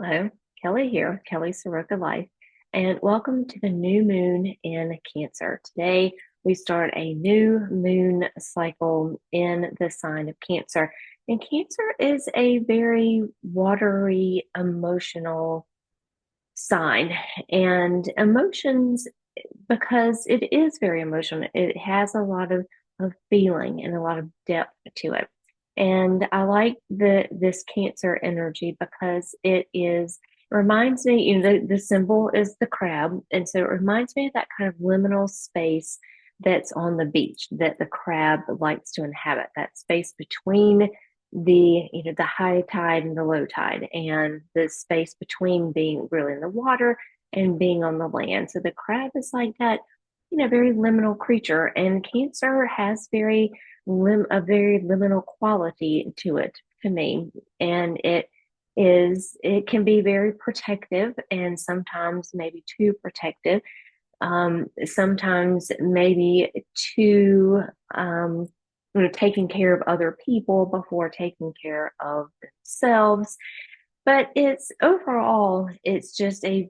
Hello, Kelly here, Kelly Soroka Life, and welcome to the new moon in Cancer. Today, we start a new moon cycle in the sign of Cancer. And Cancer is a very watery, emotional sign. And emotions, because it is very emotional, it has a lot of feeling and a lot of depth to it. And I like this Cancer energy because it reminds me, the symbol is the crab. And so it reminds me of that kind of liminal space that's on the beach that the crab likes to inhabit, that space between the high tide and the low tide, and the space between being really in the water and being on the land. So the crab is like that, very liminal creature, and Cancer has a very liminal quality to it, to me. And it can be very protective, and sometimes maybe too protective. Sometimes maybe too taking care of other people before taking care of themselves. But it's just a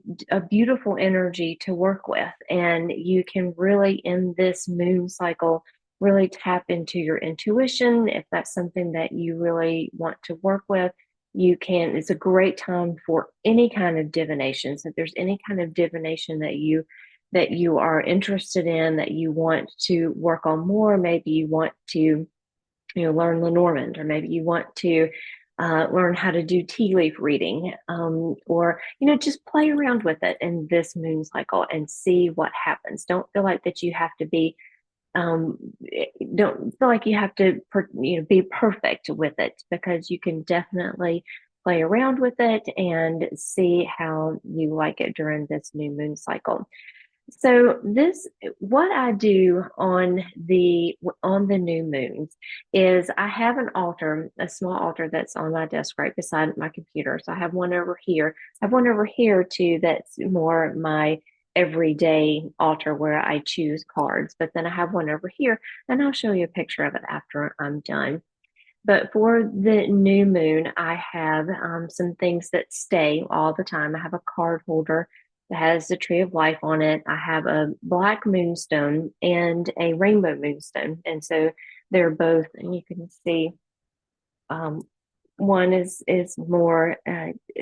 beautiful energy to work with. And you can really, in this moon cycle, really tap into your intuition. If that's something that you really want to work with, it's a great time for any kind of divination. So if there's any kind of divination that you are interested in, that you want to work on more, maybe you want to learn Lenormand, or maybe you want to learn how to do tea leaf reading, or just play around with it in this moon cycle and see what happens. Don't feel like that you have to be um, don't feel like you have to be perfect with it, because you can definitely play around with it and see how you like it during this new moon cycle. So what I do on the new moons is I have an altar, a small altar that's on my desk right beside my computer. So I have one over here. I have one over here too that's more my everyday altar where I choose cards. But then I have one over here, and I'll show you a picture of it after I'm done. But for the new moon, I have some things that stay all the time. I have a card holder that has the tree of life on it. I have a black moonstone and a rainbow moonstone. And so they're both, and you can see um, one is more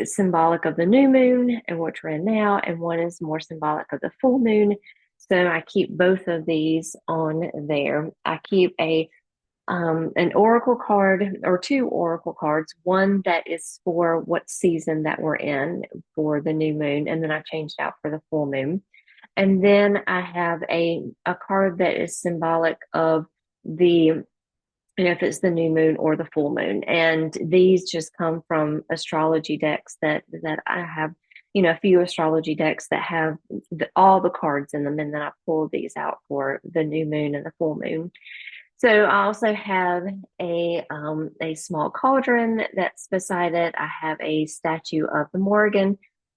symbolic of the new moon and what we're in now, and one is more symbolic of the full moon. So I keep both of these on there. I keep an oracle card, or two oracle cards, one that is for what season that we're in for the new moon, and then I changed out for the full moon. And then I have a card that is symbolic of if it's the new moon or the full moon. And these just come from astrology decks that I have, a few astrology decks that have all the cards in them, and then I pull these out for the new moon and the full moon. So I also have a small cauldron that's beside it. I have a statue of the Morrigan,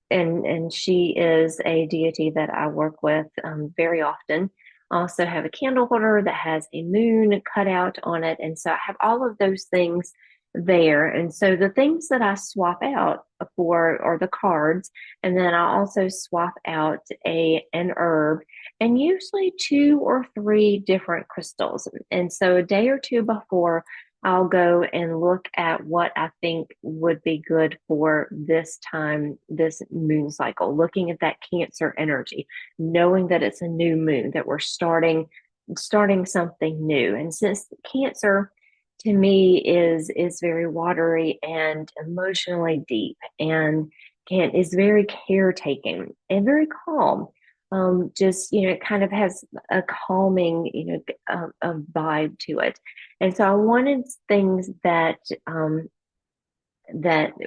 and she is a deity that I work with very often. I also have a candle holder that has a moon cut out on it, and so I have all of those things there. And so the things that I swap out for are the cards, and then I also swap out an herb, and usually two or three different crystals. And so a day or two before, I'll go and look at what I think would be good for this time, this moon cycle, looking at that Cancer energy, knowing that it's a new moon, that we're starting something new. And since Cancer to me is very watery and emotionally deep, and is very caretaking and very calm. Just it kind of has a calming a vibe to it. And so I wanted things that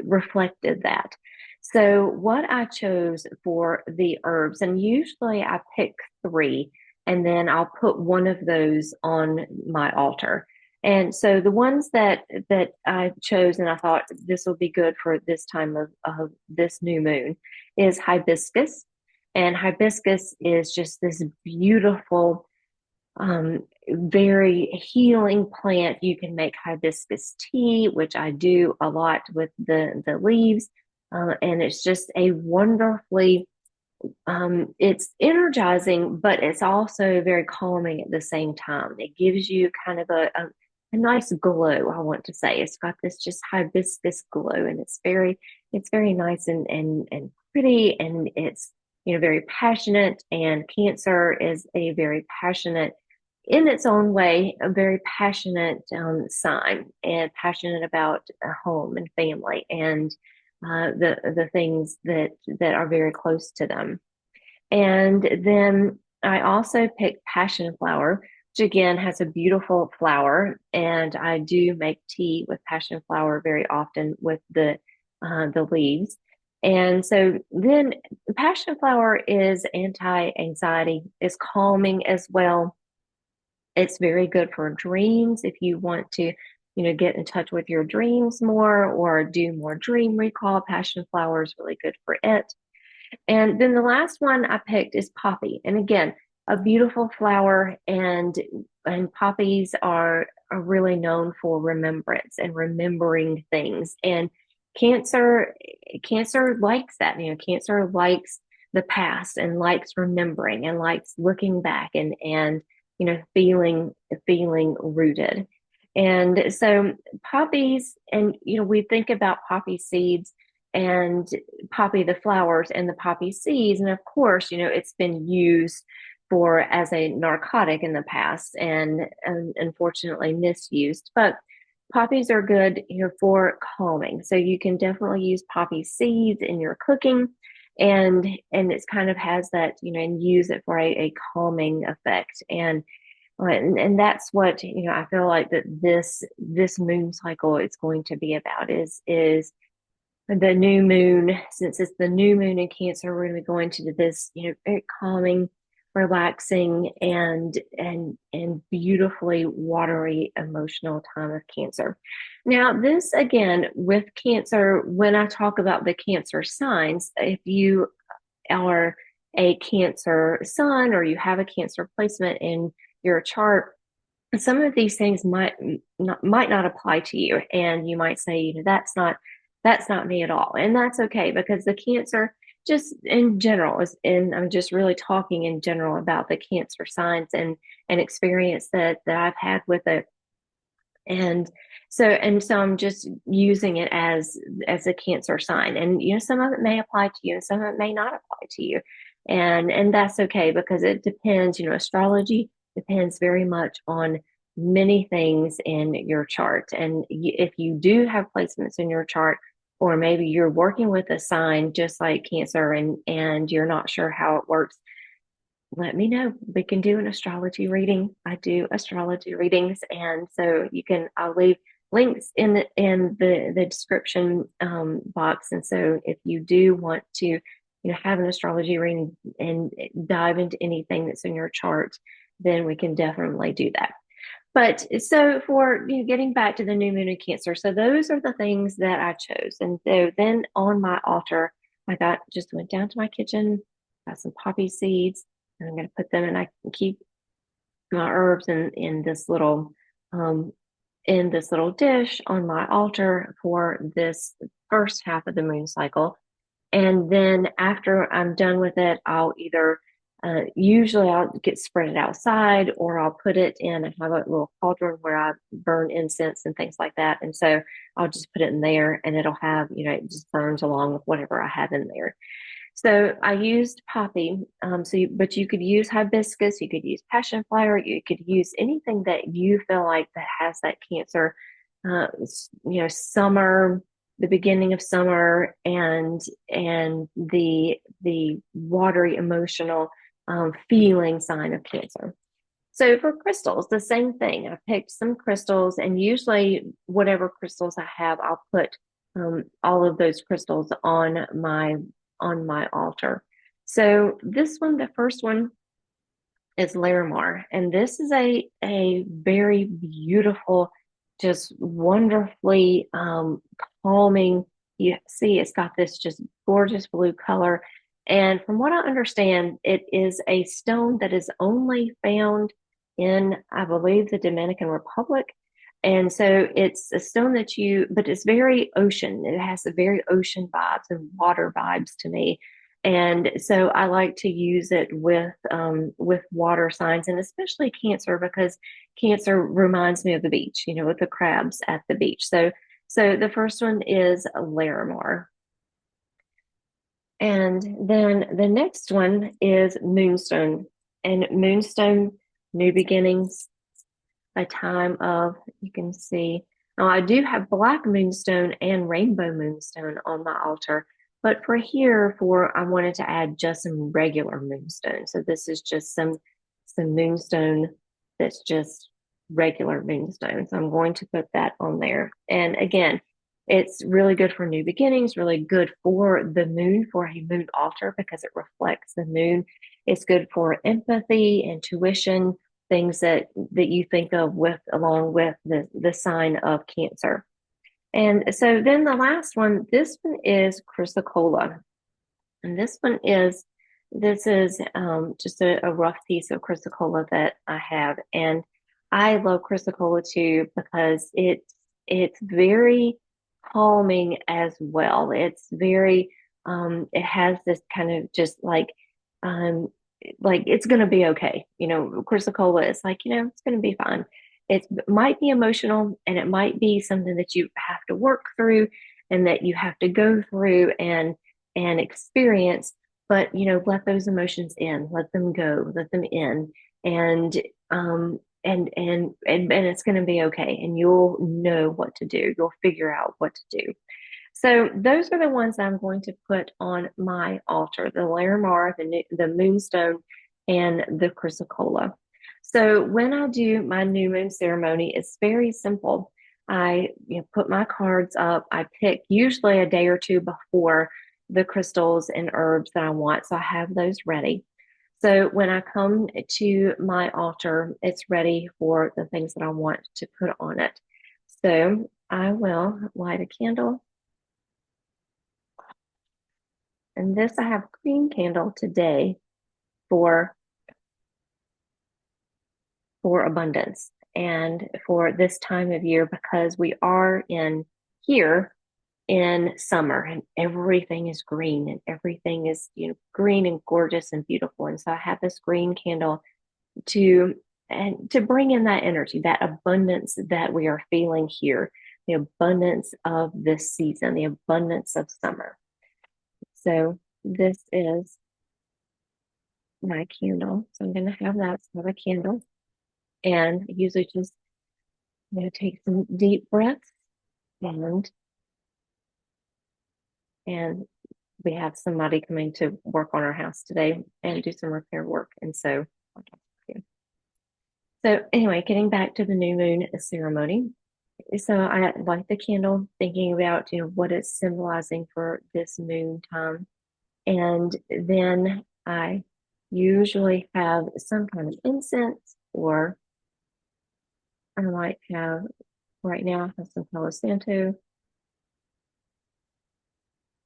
reflected that. So what I chose for the herbs, and usually I pick three, and then I'll put one of those on my altar. And so the ones that I chose, and I thought this will be good for this time of this new moon, is hibiscus. And hibiscus is just this beautiful, very healing plant. You can make hibiscus tea, which I do a lot with the leaves. And it's just a wonderfully it's energizing, but it's also very calming at the same time. It gives you kind of a nice glow, I want to say. It's got this just hibiscus glow, and it's very nice and pretty, and it's very passionate. And Cancer is a very passionate, in its own way, a very passionate sign, and passionate about home and family and the things that are very close to them. And then I also picked passion flower, which again has a beautiful flower. And I do make tea with passion flower very often with the leaves. And so then passion flower is anti-anxiety, is calming as well. It's very good for dreams if you want to, get in touch with your dreams more or do more dream recall. Passion flower is really good for it. And then the last one I picked is poppy. And again, a beautiful flower, and poppies are really known for remembrance and remembering things. And cancer cancer likes that. Cancer likes the past and likes remembering and likes looking back and feeling rooted. And so poppies, and we think about poppy seeds and poppy the flowers and the poppy seeds, and of course it's been used for as a narcotic in the past, and unfortunately misused. But poppies are good for calming, so you can definitely use poppy seeds in your cooking, and it's kind of has that, and use it for a calming effect. And that's what I feel like that this moon cycle is going to be about, is the new moon. Since it's the new moon in Cancer, we're going to be going to this, very calming, relaxing, and beautifully watery emotional time of Cancer. Now, this again with Cancer, when I talk about the Cancer signs, if you are a Cancer sun or you have a Cancer placement in your chart, some of these things might not apply to you, and you might say, that's not me at all. And that's okay, because the Cancer, just in general, and I'm just really talking in general about the Cancer signs and experience that I've had with it. And so I'm just using it as a Cancer sign. And some of it may apply to you and some of it may not apply to you. And that's okay, because it depends. Astrology depends very much on many things in your chart. And if you do have placements in your chart, or maybe you're working with a sign just like Cancer, and you're not sure how it works, let me know. We can do an astrology reading. I do astrology readings, and so I'll leave links in the description box. And so if you do want to have an astrology reading and dive into anything that's in your chart, then we can definitely do that. But so for getting back to the new moon in Cancer, so those are the things that I chose. And so then on my altar, just went down to my kitchen, got some poppy seeds, and I'm going to put them, and I can keep my herbs in this little dish on my altar for this first half of the moon cycle. And then after I'm done with it, I'll either usually I'll get spread it outside, or I'll put it in. I have a little cauldron where I burn incense and things like that. And so I'll just put it in there, and it'll have, it just burns along with whatever I have in there. So I used poppy. But you could use hibiscus, you could use passion flower, you could use anything that you feel like that has that Cancer, summer, the beginning of summer, and the watery emotional feeling sign of Cancer. So for crystals, the same thing. I picked some crystals, and usually whatever crystals I have, I'll put all of those crystals on my altar. So this one, the first one, is Larimar, and this is a very beautiful, just wonderfully calming. You see, it's got this just gorgeous blue color, and from what I understand, it is a stone that is only found in, I believe, the Dominican Republic. And so it's a stone but it's very ocean. It has a very ocean vibes and water vibes to me. And so I like to use it with water signs, and especially Cancer, because Cancer reminds me of the beach, with the crabs at the beach. So the first one is Larimar. And then the next one is Moonstone. And Moonstone, new beginnings, a time of, you can see, now I do have black moonstone and rainbow moonstone on my altar, but I wanted to add just some regular moonstone. So this is just some moonstone that's just regular moonstone. So I'm going to put that on there. And again, it's really good for new beginnings, really good for the moon, for a moon altar, because it reflects the moon. It's good for empathy, intuition, things that you think of along with the sign of Cancer. And so then the last one, this one is Chrysocolla. And this is just a rough piece of Chrysocolla that I have. And I love Chrysocolla too, because it's very calming as well. It's very it has this kind of just like it's going to be okay. Chrysocolla is like, it's going to be fine. It might be emotional, and it might be something that you have to work through and that you have to go through and experience, but let those emotions in, let them go, let them in, and and it's going to be okay, and you'll know what to do. You'll figure out what to do. So those are the ones I'm going to put on my altar: the Larimar, the Moonstone, and the Chrysocolla. So when I do my new moon ceremony, it's very simple. I put my cards up. I pick usually a day or two before the crystals and herbs that I want, so I have those ready. So when I come to my altar, it's ready for the things that I want to put on it. So I will light a candle. And this, I have green candle today for abundance and for this time of year, because we are here in summer, and everything is green, and everything is green and gorgeous and beautiful. And so I have this green candle to bring in that energy, that abundance that we are feeling here, the abundance of this season, the abundance of summer. So this is my candle. So I'm going to have that as a candle. And I usually just take some deep breaths, and we have somebody coming to work on our house today and do some repair work. And so anyway, getting back to the new moon ceremony. So I light the candle thinking about what it's symbolizing for this moon time. And then I usually have some kind of incense, or I might have, right now, I have some Palo Santo.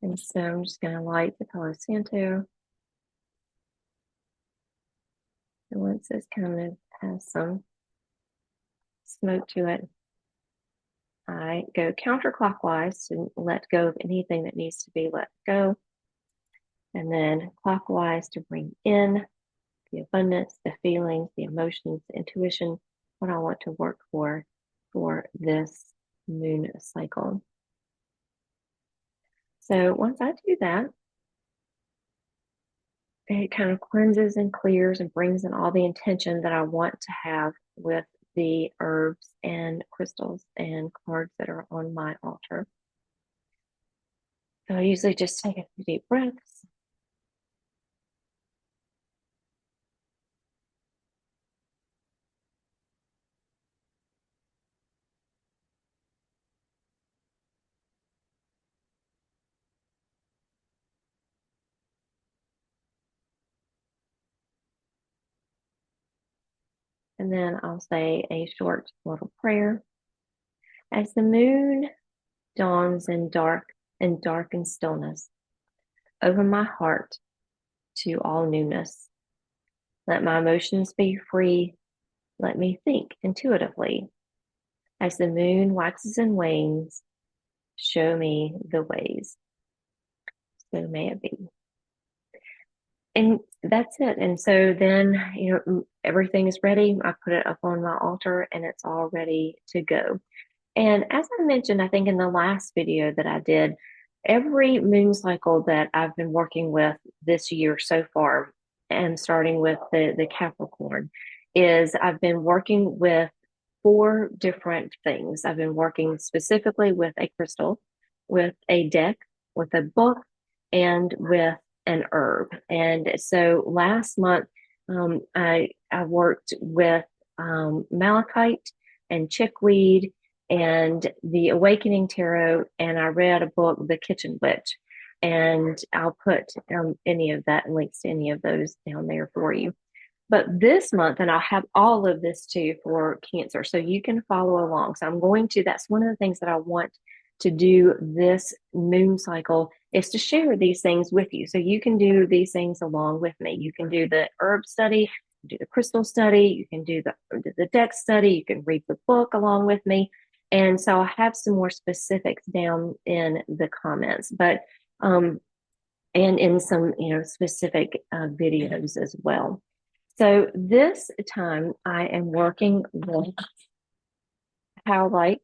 And so I'm just going to light the Palo Santo. And once this kind of has some smoke to it, I go counterclockwise to let go of anything that needs to be let go. And then clockwise to bring in the abundance, the feelings, the emotions, the intuition, what I want to work for this moon cycle. So once I do that, it kind of cleanses and clears and brings in all the intention that I want to have with the herbs and crystals and cards that are on my altar. So I usually just take a few deep breaths. And then I'll say a short little prayer. As the moon dawns in dark and stillness, open my heart to all newness. Let my emotions be free. Let me think intuitively. As the moon waxes and wanes, show me the ways. So may it be. And that's it. And so then, everything is ready. I put it up on my altar and it's all ready to go. And as I mentioned, I think in the last video that I did, every moon cycle that I've been working with this year so far, and starting with the Capricorn, is I've been working with four different things. I've been working specifically with a crystal, with a deck, with a book, and with an herb. And so last month, I worked with malachite and chickweed and the Awakening Tarot, and I read a book, The Kitchen Witch. And I'll put any of that and links to any of those down there for you. But this month, and I'll have all of this too for Cancer, so you can follow along. So that's one of the things that I want to do this moon cycle is to share these things with you. So you can do these things along with me. You can do the herb study, do the crystal study, you can do the deck study, you can read the book along with me. And so I have some more specifics down in the comments, but and in some specific videos as well. So this time I am working with Howlite